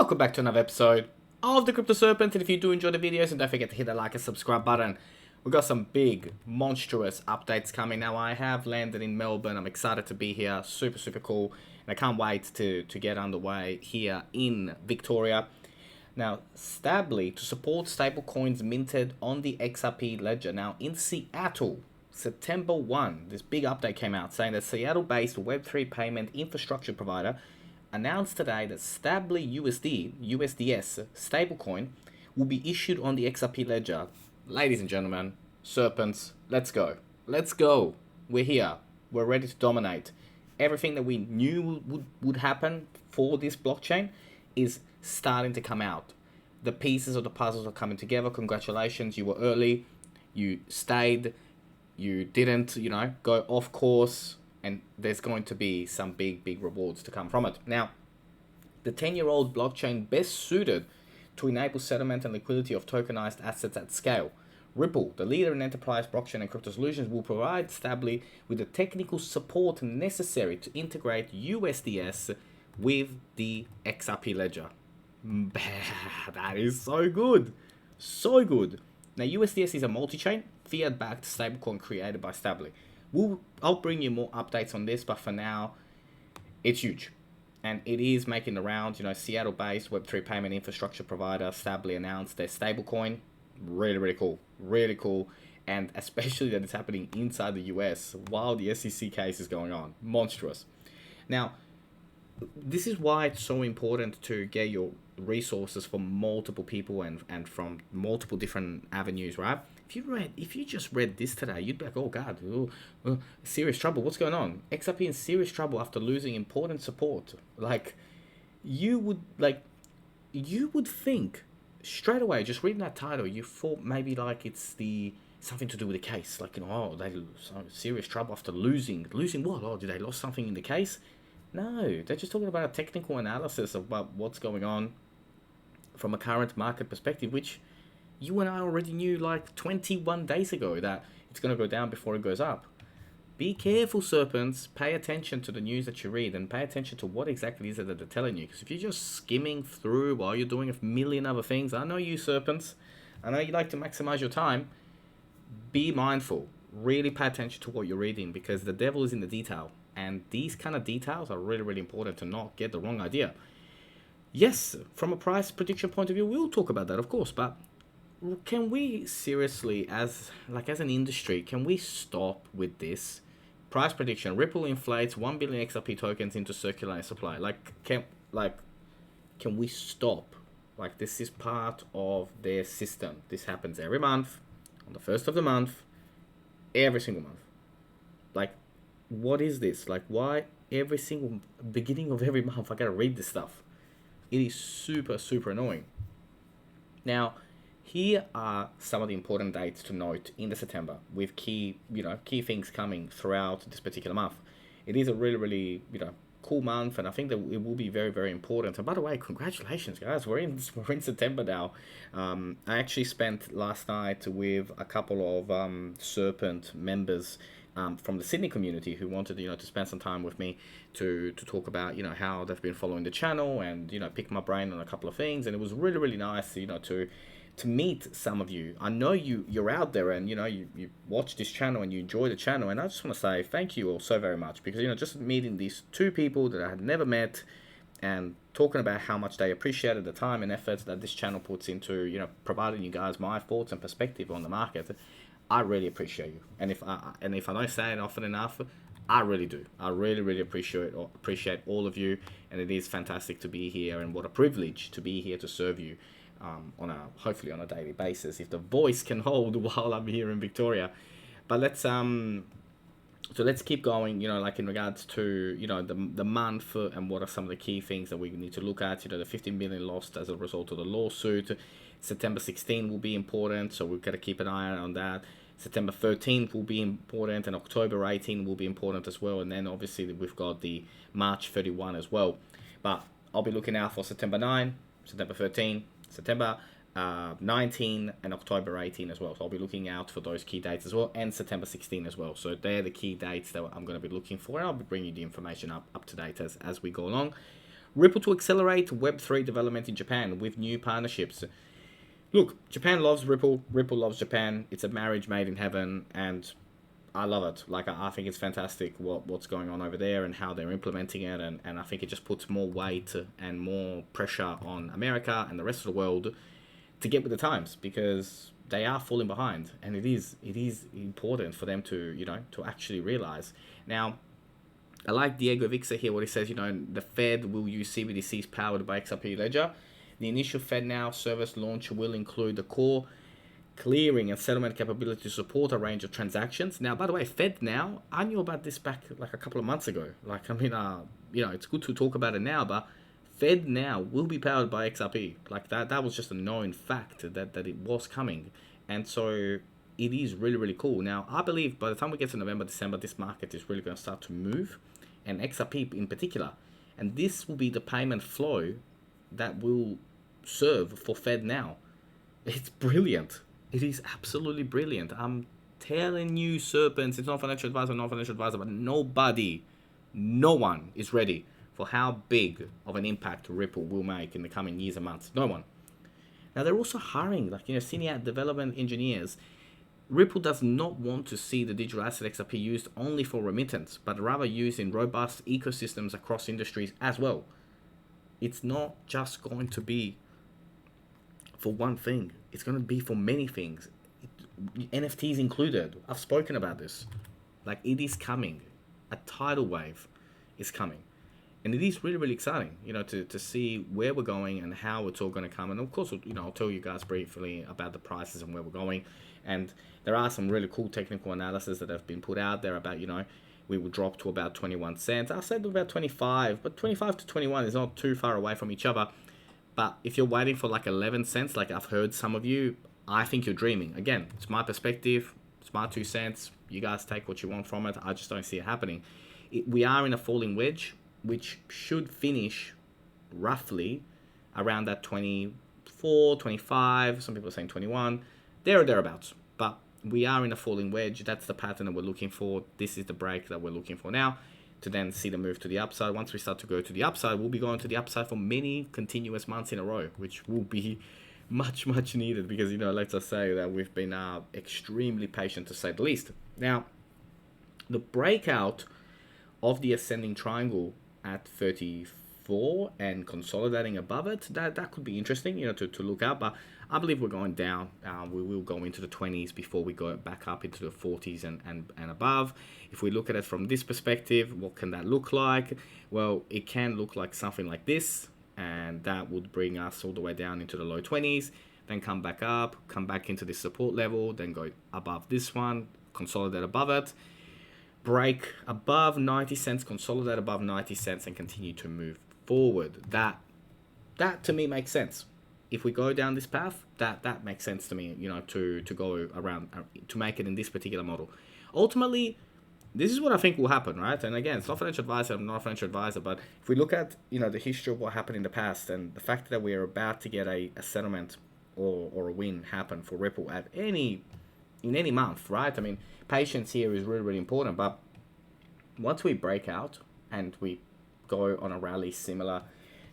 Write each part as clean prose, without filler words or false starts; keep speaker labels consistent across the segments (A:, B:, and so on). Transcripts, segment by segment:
A: Welcome back to another episode of the Crypto Serpent, and if you do enjoy the videos, and don't forget to hit the like and subscribe button. We've got some big, monstrous updates coming. Now, I have landed in Melbourne. I'm excited to be here. Super cool. And I can't wait to get underway here in Victoria. Now, Stably, to support stablecoins minted on the XRP ledger. Now, in Seattle, September 1, this big update came out saying that Seattle-based Web3 payment infrastructure provider announced today that Stably USDS stablecoin will be issued on the XRP ledger. Ladies and gentlemen, serpents, let's go. Let's go. We're here. We're ready to dominate. Everything that we knew would happen for this blockchain is starting to come out. The pieces of the puzzles are coming together. Congratulations, you were early. You stayed. You didn't, go off course. And there's going to be some big rewards to come from it. Now, the 10-year-old blockchain best suited to enable settlement and liquidity of tokenized assets at scale. Ripple, the leader in enterprise blockchain and crypto solutions, will provide Stably with the technical support necessary to integrate USDS with the XRP ledger. That is so good. So good. Now, USDS is a multi-chain, fiat-backed stablecoin created by Stably. I'll bring you more updates on this, but for now, it's huge. And it is making the rounds. Seattle-based Web3 payment infrastructure provider Stably announced their stablecoin. Really cool. Really cool. And especially that it's happening inside the US while the SEC case is going on. Monstrous. Now, this is why it's so important to get your resources from multiple people and from multiple different avenues, right? If you just read this today, you'd be like, oh God, serious trouble. What's going on? XRP in serious trouble after losing important support. You would think straight away, just reading that title, you thought maybe it's something to do with the case. They lose serious trouble after losing what? Oh, did they lose something in the case? No, they're just talking about a technical analysis about what's going on from a current market perspective, which you and I already knew 21 days ago that it's going to go down before it goes up. Be careful, serpents. Pay attention to the news that you read and pay attention to what exactly is it that they're telling you. Because if you're just skimming through while you're doing a million other things, I know you, serpents. I know you like to maximize your time. Be mindful. Really pay attention to what you're reading because the devil is in the detail. And these kind of details are really important to not get the wrong idea. Yes, from a price prediction point of view, we'll talk about that, of course, but can we seriously, as an industry, can we stop with this? Price prediction, Ripple inflates 1 billion XRP tokens into circulating supply. Can we stop? This is part of their system. This happens every month, on the first of the month, every single month. What is this? Why every single beginning of every month I gotta read this stuff? It is super annoying. Now, here are some of the important dates to note in the September with key things coming throughout this particular month. It is a really cool month, and I think that it will be very important. And by the way, congratulations, guys! We're in September now. I actually spent last night with a couple of Serpent members from the Sydney community who wanted to spend some time with me to talk about how they've been following the channel and pick my brain on a couple of things. And it was really nice to meet some of you. I know you're out there and you watch this channel and you enjoy the channel, and I just want to say thank you all so very much because just meeting these two people that I had never met and talking about how much they appreciated the time and effort that this channel puts into providing you guys my thoughts and perspective on the market. I really appreciate you, and if I don't say it often enough, I really do. I really appreciate all of you, and it is fantastic to be here, and what a privilege to be here to serve you hopefully on a daily basis, if the voice can hold while I'm here in Victoria. But let's keep going. In regards to the month and what are some of the key things that we need to look at. The 15 million lost as a result of the lawsuit. September 16 will be important, so we've got to keep an eye on that. September 13th will be important, and October 18 will be important as well. And then obviously we've got the March 31 as well. But I'll be looking out for September 9, September 13, September 19, and October 18 as well. So I'll be looking out for those key dates as well, and September 16 as well. So they're the key dates that I'm going to be looking for, and I'll be bringing you the information up to date as we go along. Ripple to accelerate Web3 development in Japan with new partnerships. Look, Japan loves Ripple. Ripple loves Japan. It's a marriage made in heaven, and I love it. Like, I think it's fantastic what's going on over there and how they're implementing it, and I think it just puts more weight and more pressure on America and the rest of the world to get with the times, because they are falling behind, and it is important for them to, to actually realize. Now, I like Diego Vixa here, what he says, the Fed will use CBDCs powered by XRP Ledger. The initial FedNow service launch will include the core clearing and settlement capability to support a range of transactions. Now, by the way, FedNow, I knew about this back like a couple of months ago. Like, I mean, it's good to talk about it now, but FedNow will be powered by XRP. Like, that was just a known fact that it was coming. And so it is really, really cool. Now, I believe by the time we get to November, December, this market is really going to start to move, and XRP in particular. And this will be the payment flow that will serve for FedNow. It's brilliant. It is absolutely brilliant. I'm telling you, serpents, it's not financial advisor, but no one is ready for how big of an impact Ripple will make in the coming years and months. No one. Now, they're also hiring, senior development engineers. Ripple does not want to see the digital asset XRP used only for remittance, but rather used in robust ecosystems across industries as well. It's not just going to be for one thing. It's going to be for many things. NFTs included. I've spoken about this. Like, it is coming. A tidal wave is coming. And it is really, really exciting, to see where we're going and how it's all going to come. And of course, I'll tell you guys briefly about the prices and where we're going. And there are some really cool technical analysis that have been put out there about, we will drop to about 21 cents. I said about 25, but 25 to 21 is not too far away from each other. But if you're waiting for like 11 cents, like I've heard some of you, I think you're dreaming. Again, it's my perspective. It's my 2 cents. You guys take what you want from it. I just don't see it happening. We are in a falling wedge, which should finish roughly around that 24, 25, some people are saying 21, there or thereabouts. But we are in a falling wedge. That's the pattern that we're looking for. This is the break that we're looking for now, to then see the move to the upside. Once we start to go to the upside, we'll be going to the upside for many continuous months in a row, which will be much, much needed, because, let's just say that we've been extremely patient, to say the least. Now, the breakout of the ascending triangle at 34 and consolidating above it, that could be interesting, to look at. But I believe we're going down. We will go into the 20s before we go back up into the 40s and above. If we look at it from this perspective, what can that look like? Well, it can look like something like this, and that would bring us all the way down into the low 20s, then come back up, come back into this support level, then go above this one, consolidate above it, break above 90 cents, consolidate above 90 cents, and continue to move forward. That to me makes sense. If we go down this path, that makes sense to me, to go around, to make it in this particular model. Ultimately, this is what I think will happen, right? And again, it's not financial advisor, I'm not a financial advisor, but if we look at, the history of what happened in the past, and the fact that we're about to get a settlement or a win happen for Ripple in any month, right? I mean, patience here is really, really important. But once we break out and we go on a rally similar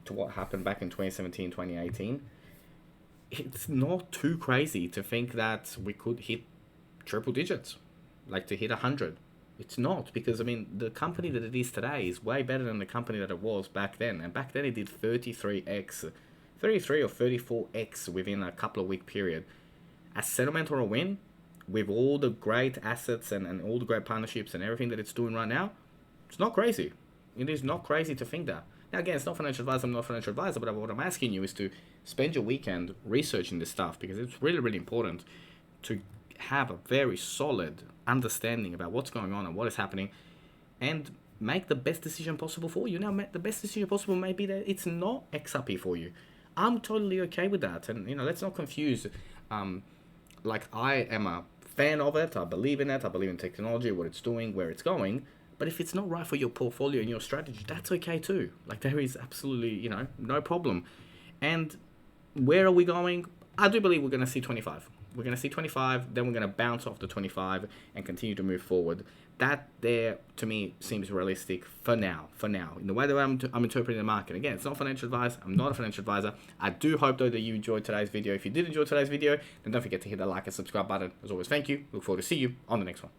A: to what happened back in 2017, 2018, it's not too crazy to think that we could hit triple digits, like to hit 100. It's not, because, I mean, the company that it is today is way better than the company that it was back then. And back then it did 33 or 34x within a couple of week period. A settlement or a win, with all the great assets and all the great partnerships and everything that it's doing right now, it's not crazy. It is not crazy to think that. Now, again, it's not financial advice. I'm not a financial advisor, but what I'm asking you is to spend your weekend researching this stuff, because it's really, really important to have a very solid understanding about what's going on and what is happening, and make the best decision possible for you. Now, the best decision possible may be that it's not XRP for you. I'm totally okay with that. And, let's not confuse, like, I am a fan of it. I believe in it. I believe in technology, what it's doing, where it's going. But if it's not right for your portfolio and your strategy, that's okay too. Like, there is absolutely, no problem. And where are we going? I do believe we're going to see 25. we're going to see 25, then we're going to bounce off the 25 and continue to move forward. That there, to me, seems realistic for now. In the way that I'm interpreting the market. Again, it's not financial advice. I'm not a financial advisor. I do hope, though, that you enjoyed today's video. If you did enjoy today's video, then don't forget to hit the like and subscribe button. As always, thank you. Look forward to see you on the next one.